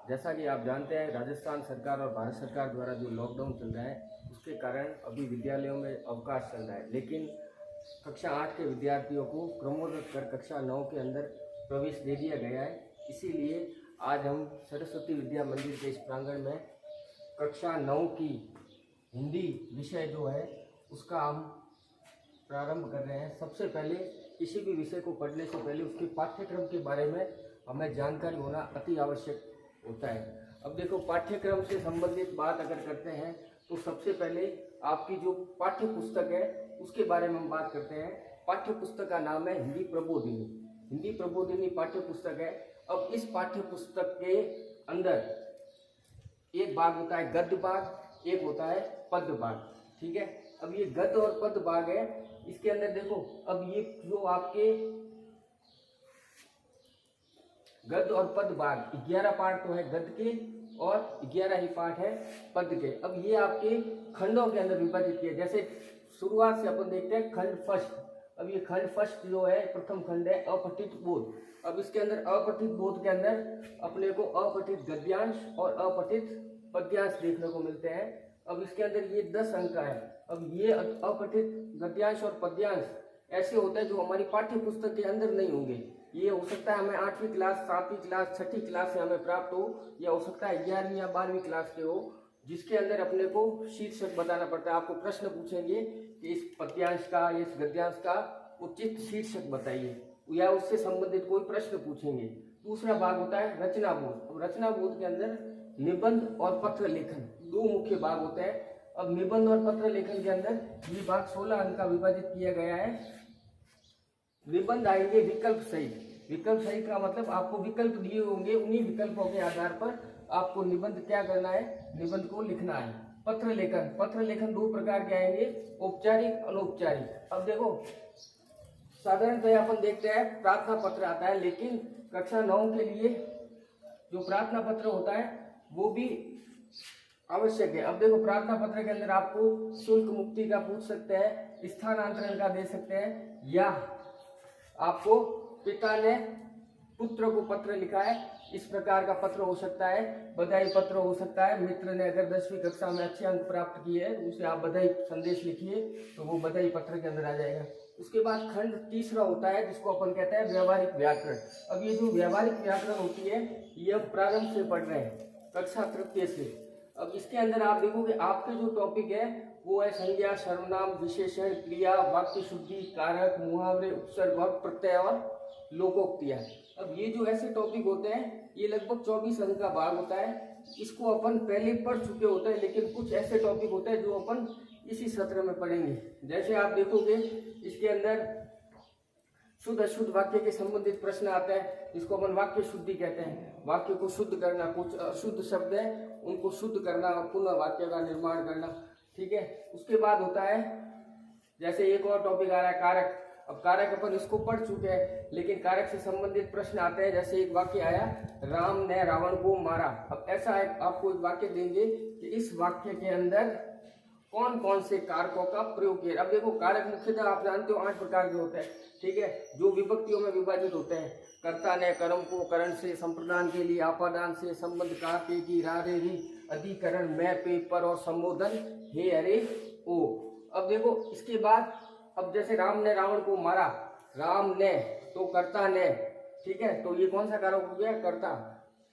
जैसा कि आप जानते हैं, राजस्थान सरकार और भारत सरकार द्वारा जो लॉकडाउन चल रहा है उसके कारण अभी विद्यालयों में अवकाश चल रहा है, लेकिन कक्षा 8 के विद्यार्थियों को क्रमोन्नत कर कक्षा 9 के अंदर प्रवेश दे दिया गया है। इसीलिए आज हम सरस्वती विद्या मंदिर के इस प्रांगण में कक्षा 9 की हिंदी विषय जो है उसका हम प्रारंभ कर रहे हैं। सबसे पहले किसी भी विषय को पढ़ने से पहले उसके पाठ्यक्रम के बारे में हमें जानकारी होना अति आवश्यक होता है। अब देखो, पाठ्यक्रम से संबंधित बात अगर करते हैं तो सबसे पहले आपकी जो पाठ्य पुस्तक है उसके बारे में हम बात करते हैं। पाठ्य पुस्तक का नाम है हिंदी प्रबोधिनी। हिंदी प्रबोधिनी पाठ्य पुस्तक है। अब इस पाठ्य पुस्तक के अंदर एक भाग होता है गद्य भाग, एक होता है पद्य भाग। ठीक है, अब ये गद्य और पद्य भाग है। इसके अंदर देखो, अब ये जो आपके गद्य और पद्य भाग 11 पाठ तो है गद्य के और 11 ही पाठ है पद्य के। अब ये आपके खंडों के अंदर विभाजित किए। जैसे शुरुआत से अपन देखते हैं खंड फर्स्ट। अब ये खंड फर्स्ट जो है, प्रथम खंड है अपठित बोध। अब इसके अंदर अपठित बोध के अंदर अपने को अपठित गद्यांश और अपठित पद्यांश देखने को मिलते हैं। अब इसके अंदर ये 10 अंक का है। अब ये अपठित गद्यांश और पद्यांश ऐसे होते हैं जो हमारी पाठ्य पुस्तक के अंदर नहीं होंगे। ये हो सकता है हमें 8वीं क्लास, 7वीं क्लास, 6ठी क्लास से हमें प्राप्त हो, या हो सकता है 11वीं या 12वीं क्लास के हो, जिसके अंदर अपने को शीर्षक बताना पड़ता है। आपको प्रश्न पूछेंगे कि इस पद्यांश का, इस गद्यांश का उचित शीर्षक बताइए, या उससे संबंधित कोई प्रश्न पूछेंगे। दूसरा भाग होता है रचना बोध। अब रचना बोध के अंदर निबंध और पत्र लेखन 2 मुख्य भाग होते हैं। अब निबंध और पत्र लेखन के अंदर ये भाग 16 अंक का विभाजित किया गया है। निबंध आएंगे विकल्प सहित। विकल्प सहित का मतलब आपको विकल्प दिए होंगे, उन्हीं विकल्पों के आधार पर आपको निबंध क्या करना है, निबंध को लिखना है। पत्र लेखन, पत्र लेखन 2 प्रकार के आएंगे, औपचारिक, अनौपचारिक। अब देखो, साधारणतः अपन देखते हैं प्रार्थना पत्र आता है, लेकिन कक्षा 9 के लिए जो प्रार्थना पत्र होता है वो भी आवश्यक है। अब देखो, प्रार्थना पत्र के अंदर आपको शुल्क मुक्ति का पूछ सकते हैं, स्थानांतरण का दे सकते हैं, या आपको पिता ने पुत्र को पत्र लिखा है, इस प्रकार का पत्र हो सकता है। बधाई पत्र हो सकता है, मित्र ने अगर 10वीं कक्षा में अच्छे अंक प्राप्त किए हैं उसे आप बधाई संदेश लिखिए, तो वो बधाई पत्र के अंदर आ जाएगा। उसके बाद खंड तीसरा होता है जिसको अपन कहते हैं व्यवहारिक व्याकरण। अब ये जो व्यवहारिक व्याकरण होती है ये हम प्रारंभ से पढ़ रहे हैं, कक्षा तृतीय से। अब इसके अंदर आप देखोगे आपके जो टॉपिक है वो है संज्ञा, सर्वनाम, विशेषण, क्रिया, वाक्य शुद्धि, कारक, मुहावरे, उपसर्ग, प्रत्यय और लोकोक्तियां। अब ये जो ऐसे टॉपिक होते हैं ये लगभग 24 अंक का भाग होता है। इसको अपन पहले पढ़ चुके होते हैं, लेकिन कुछ ऐसे टॉपिक होते हैं जो अपन इसी सत्र में पढ़ेंगे। जैसे आप देखोगे इसके अंदर शुद्ध अशुद्ध वाक्य के संबंधित प्रश्न आता है, जिसको अपन वाक्य शुद्धि कहते हैं। वाक्य को शुद्ध करना, कुछ अशुद्ध शब्द है उनको शुद्ध करना और पुनः वाक्य का निर्माण करना। ठीक है, उसके बाद होता है जैसे एक और टॉपिक आ रहा है कारक। अब कारक अपन इसको पढ़ चुके हैं, लेकिन कारक से संबंधित प्रश्न आते हैं। जैसे एक वाक्य आया, राम ने रावण को मारा। अब ऐसा आपको एक वाक्य देंगे कि इस वाक्य के अंदर कौन कौन से कारकों का प्रयोग किया। अब देखो, कारक मुख्यतः आप जानते हो 8 प्रकार के होते हैं। ठीक है, जो विभक्तियों में विभाजित होते हैं। कर्ता ने कर्म को, करण से, संप्रदान के लिए, आपादान से, संबंध का, पे की, रा रे री, अधिकरण, मैं, पे, पर और संबोधन, हे, अरे, ओ। अब देखो इसके बाद, अब जैसे राम ने रावण को मारा, राम ने तो कर्ता ने। ठीक है, तो ये कौन सा कारक हो गया, कर्ता।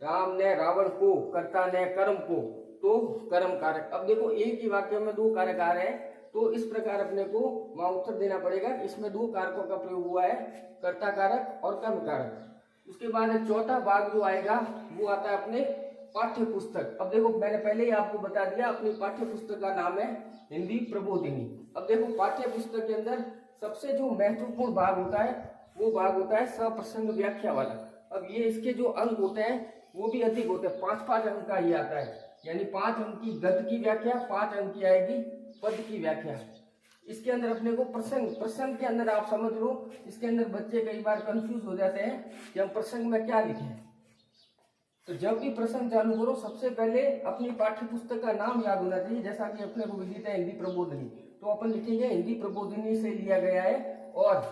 राम ने रावण को, कर्ता ने कर्म को, तो कर्म कारक। अब देखो एक ही वाक्य में 2 कारक आ रहे हैं, तो इस प्रकार अपने को वहां उत्तर देना पड़ेगा। इसमें 2 कारकों का प्रयोग हुआ है, कर्ता कारक और कर्म कारक। उसके बाद चौथा भाग जो आएगा वो आता है अपने पाठ्य पुस्तक। अब देखो, मैंने पहले ही आपको बता दिया अपनी पाठ्य पुस्तक का नाम है हिंदी प्रबोधिनी। अब देखो, पाठ्य पुस्तक के अंदर सबसे जो महत्वपूर्ण भाग होता है वो भाग होता है सप्रसंग व्याख्या वाला। अब ये इसके जो अंक होते हैं वो भी अधिक होते हैं, 5-5 अंक का ही आता है। यानी 5 अंक की गद्य की व्याख्या, 5 अंक की आएगी पद्य की व्याख्या। इसके अंदर अपने को प्रसंग के अंदर आप समझ लो, इसके अंदर बच्चे कई बार कंफ्यूज हो जाते हैं कि हम प्रसंग में क्या लिखें। तो जब भी प्रसंग चालू करो, सबसे पहले अपनी पाठ्य पुस्तक का नाम याद होना चाहिए। जैसा कि अपने को विदित है हिंदी प्रबोधिनी, तो अपन लिखेंगे हिंदी प्रबोधिनी से लिया गया है। और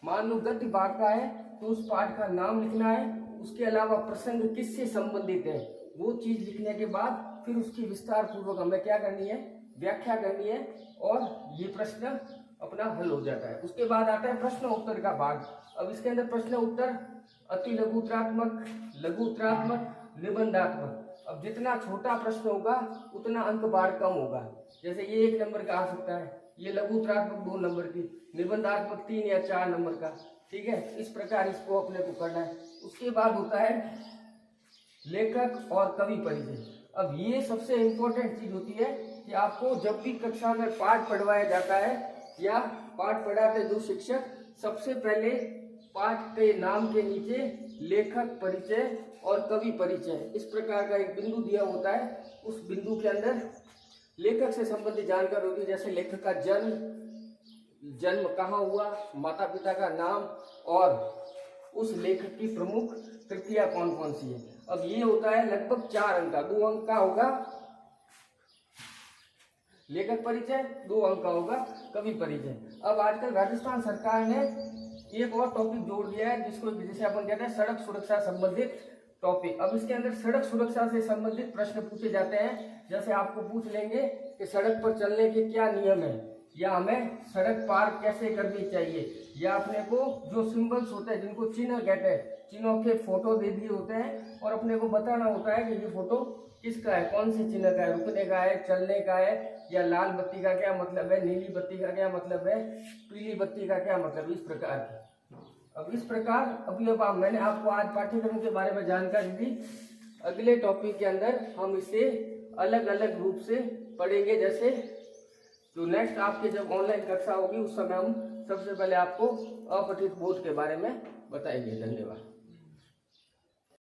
मान लो गद्य भाग का है तो उस पाठ का नाम लिखना है। उसके अलावा प्रसंग किससे संबंधित है वो चीज लिखने के बाद फिर उसकी विस्तार पूर्वक हमें क्या करनी है, व्याख्या करनी है, और ये प्रश्न अपना हल हो जाता है। उसके बाद आता है प्रश्न उत्तर का भाग। अब इसके अंदर प्रश्न उत्तर अति लघुत्रात्मक, लघुत्रात्मक, निबंधात्मक। अब जितना छोटा प्रश्न होगा उतना अंक बार कम होगा। जैसे ये 1 नंबर का आ सकता है, ये लघुत्रात्मक 2 नंबर की, निबंधात्मक 3 या 4 नंबर का। ठीक है, इस प्रकार इसको अपने को करना है। उसके बाद होता है लेखक और कवि परिचय। अब ये सबसे इम्पोर्टेंट चीज होती है कि आपको जब भी कक्षा में पाठ पढ़वाया जाता है या पाठ पढ़ाते जो शिक्षक, सबसे पहले पाठ के नाम के नीचे लेखक परिचय और कवि परिचय इस प्रकार का एक बिंदु दिया होता है। उस बिंदु के अंदर लेखक से संबंधित जानकारी होती है, जैसे लेखक का जन्म कहाँ हुआ, माता पिता का नाम, और उस लेखक की प्रमुख कृतियां कौन कौन सी है। अब ये होता है लगभग 4 अंक का, 2 अंक का होगा लेखक परिचय, 2 अंक का होगा कवि परिचय। अब आजकल राजस्थान सरकार ने एक और टॉपिक जोड़ दिया है जिसको जिसे अपन कहते हैं सड़क सुरक्षा संबंधित टॉपिक। अब इसके अंदर सड़क सुरक्षा से संबंधित प्रश्न पूछे जाते हैं। जैसे आपको पूछ लेंगे कि सड़क पर चलने के क्या नियम है, या हमें सड़क पार कैसे करनी चाहिए, या अपने को जो सिंबल्स होते हैं जिनको चिन्ह कहते हैं, चिन्हों के फोटो दे दिए होते हैं और अपने को बताना होता है कि ये फोटो किसका है, कौन से चिन्ह का है, रुकने का है, चलने का है, या लाल बत्ती का क्या मतलब है, नीली बत्ती का क्या मतलब है, पीली बत्ती का क्या मतलब, इस प्रकार की। अब इस प्रकार अब मैंने आपको आज पाठ्यक्रम के बारे में जानकारी दी। अगले टॉपिक के अंदर हम इसे अलग अलग रूप से पढ़ेंगे। जैसे जो नेक्स्ट आपके जब ऑनलाइन कक्षा होगी उस समय हम सबसे पहले आपको अपठित बोध के बारे में बताएंगे। धन्यवाद।